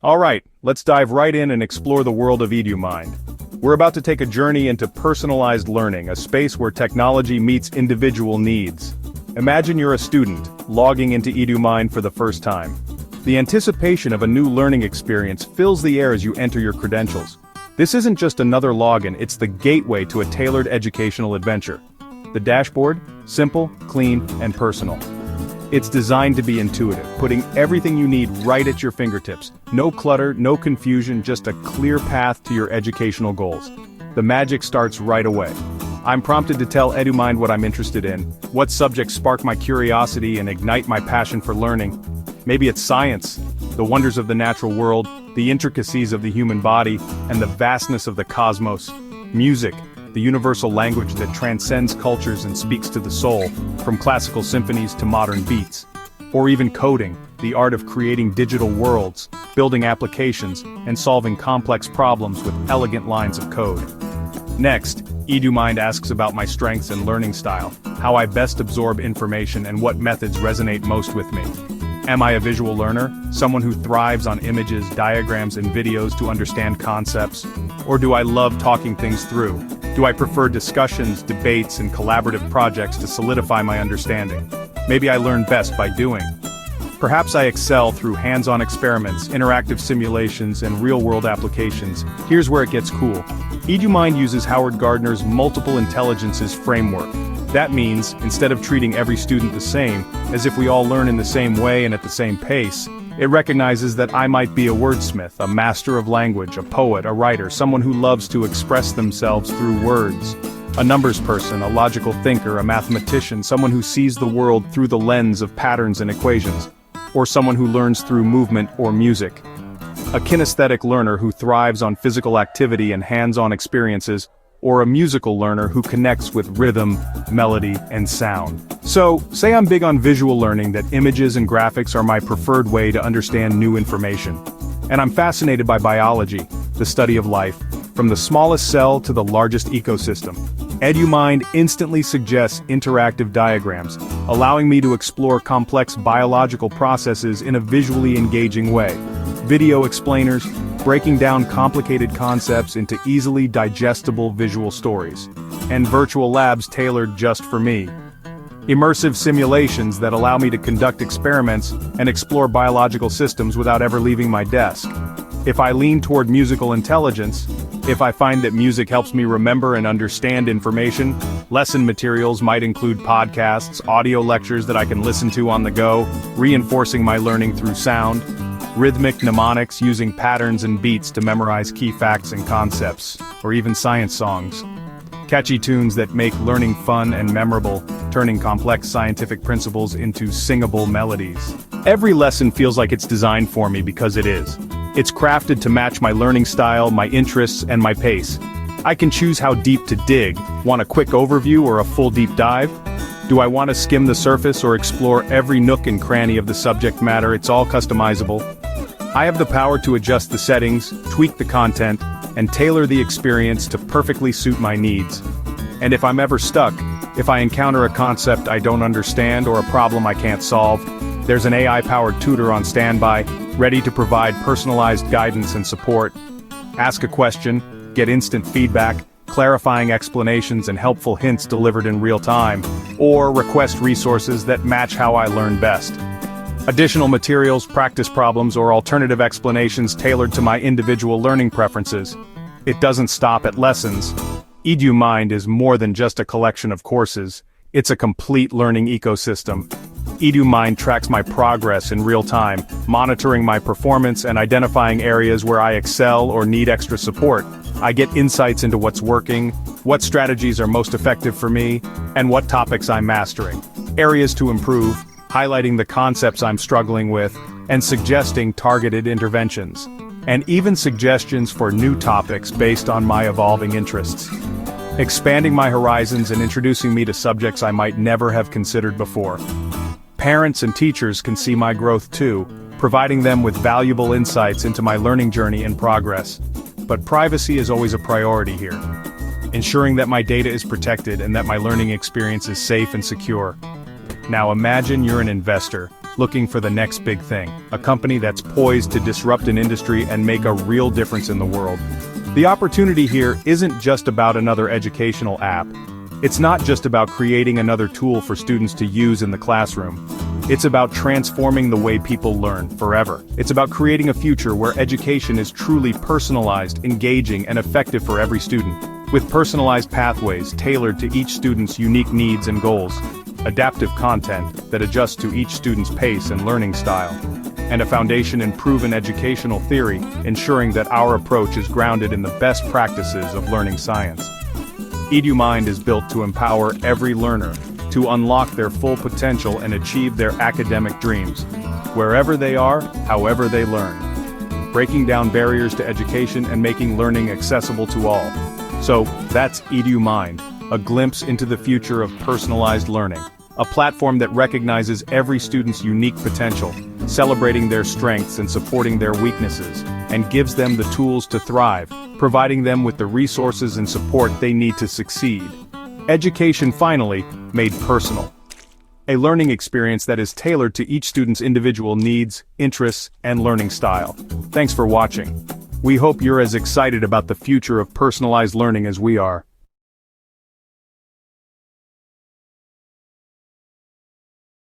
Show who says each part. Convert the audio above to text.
Speaker 1: Alright, let's dive right in and explore the world of EduMind. We're about to take a journey into personalized learning, a space where technology meets individual needs. Imagine you're a student, logging into EduMind for the first time. The anticipation of a new learning experience fills the air as you enter your credentials. This isn't just another login, it's the gateway to a tailored educational adventure. The dashboard? Simple, clean, and personal. It's designed to be intuitive, putting everything you need right at your fingertips. No clutter, no confusion, just a clear path to your educational goals. The magic starts right away. I'm prompted to tell EduMind what I'm interested in, what subjects spark my curiosity and ignite my passion for learning. Maybe it's science, the wonders of the natural world, the intricacies of the human body, and the vastness of the cosmos. Music, the universal language that transcends cultures and speaks to the soul, from classical symphonies to modern beats. Or even coding, the art of creating digital worlds, building applications, and solving complex problems with elegant lines of code. Next, EduMind asks about my strengths and learning style, how I best absorb information and what methods resonate most with me. Am I a visual learner, someone who thrives on images, diagrams, and videos to understand concepts? Or do I love talking things through? Do I prefer discussions, debates, and collaborative projects to solidify my understanding? Maybe I learn best by doing. Perhaps I excel through hands-on experiments, interactive simulations, and real-world applications. Here's where it gets cool. EduMind uses Howard Gardner's multiple intelligences framework. That means, instead of treating every student the same, as if we all learn in the same way and at the same pace, it recognizes that I might be a wordsmith, a master of language, a poet, a writer, someone who loves to express themselves through words. A numbers person, a logical thinker, a mathematician, someone who sees the world through the lens of patterns and equations. Or someone who learns through movement or music. A kinesthetic learner who thrives on physical activity and hands-on experiences, or a musical learner who connects with rhythm, melody, and sound. So, say I'm big on visual learning, that images and graphics are my preferred way to understand new information. And I'm fascinated by biology, the study of life, from the smallest cell to the largest ecosystem. EduMind instantly suggests interactive diagrams, allowing me to explore complex biological processes in a visually engaging way. Video explainers, breaking down complicated concepts into easily digestible visual stories. And virtual labs tailored just for me. Immersive simulations that allow me to conduct experiments and explore biological systems without ever leaving my desk. If I lean toward musical intelligence, if I find that music helps me remember and understand information, lesson materials might include podcasts, audio lectures that I can listen to on the go, reinforcing my learning through sound. Rhythmic mnemonics using patterns and beats to memorize key facts and concepts, or even science songs. Catchy tunes that make learning fun and memorable, turning complex scientific principles into singable melodies. Every lesson feels like it's designed for me because it is. It's crafted to match my learning style, my interests, and my pace. I can choose how deep to dig. Want a quick overview or a full deep dive? Do I want to skim the surface or explore every nook and cranny of the subject matter? It's all customizable. I have the power to adjust the settings, tweak the content, and tailor the experience to perfectly suit my needs. And if I'm ever stuck, if I encounter a concept I don't understand or a problem I can't solve, there's an AI-powered tutor on standby, ready to provide personalized guidance and support. Ask a question, get instant feedback, clarifying explanations and helpful hints delivered in real time, or request resources that match how I learn best. Additional materials, practice problems, or alternative explanations tailored to my individual learning preferences. It doesn't stop at lessons. EduMind is more than just a collection of courses. It's a complete learning ecosystem. EduMind tracks my progress in real time, monitoring my performance and identifying areas where I excel or need extra support. I get insights into what's working, what strategies are most effective for me, and what topics I'm mastering. Areas to improve, highlighting the concepts I'm struggling with, and suggesting targeted interventions. And even suggestions for new topics based on my evolving interests. Expanding my horizons and introducing me to subjects I might never have considered before. Parents and teachers can see my growth too, providing them with valuable insights into my learning journey and progress. But privacy is always a priority here. Ensuring that my data is protected and that my learning experience is safe and secure. Now imagine you're an investor, looking for the next big thing, a company that's poised to disrupt an industry and make a real difference in the world. The opportunity here isn't just about another educational app. It's not just about creating another tool for students to use in the classroom. It's about transforming the way people learn forever. It's about creating a future where education is truly personalized, engaging, and effective for every student, with personalized pathways tailored to each student's unique needs and goals, adaptive content that adjusts to each student's pace and learning style, and a foundation in proven educational theory, ensuring that our approach is grounded in the best practices of learning science. EduMind is built to empower every learner to unlock their full potential and achieve their academic dreams, wherever they are, however they learn, breaking down barriers to education and making learning accessible to all. So, that's EduMind, a glimpse into the future of personalized learning, a platform that recognizes every student's unique potential, celebrating their strengths and supporting their weaknesses, and gives them the tools to thrive, providing them with the resources and support they need to succeed. Education finally, made personal. A learning experience that is tailored to each student's individual needs, interests, and learning style. Thanks for watching. We hope you're as excited about the future of personalized learning as we are.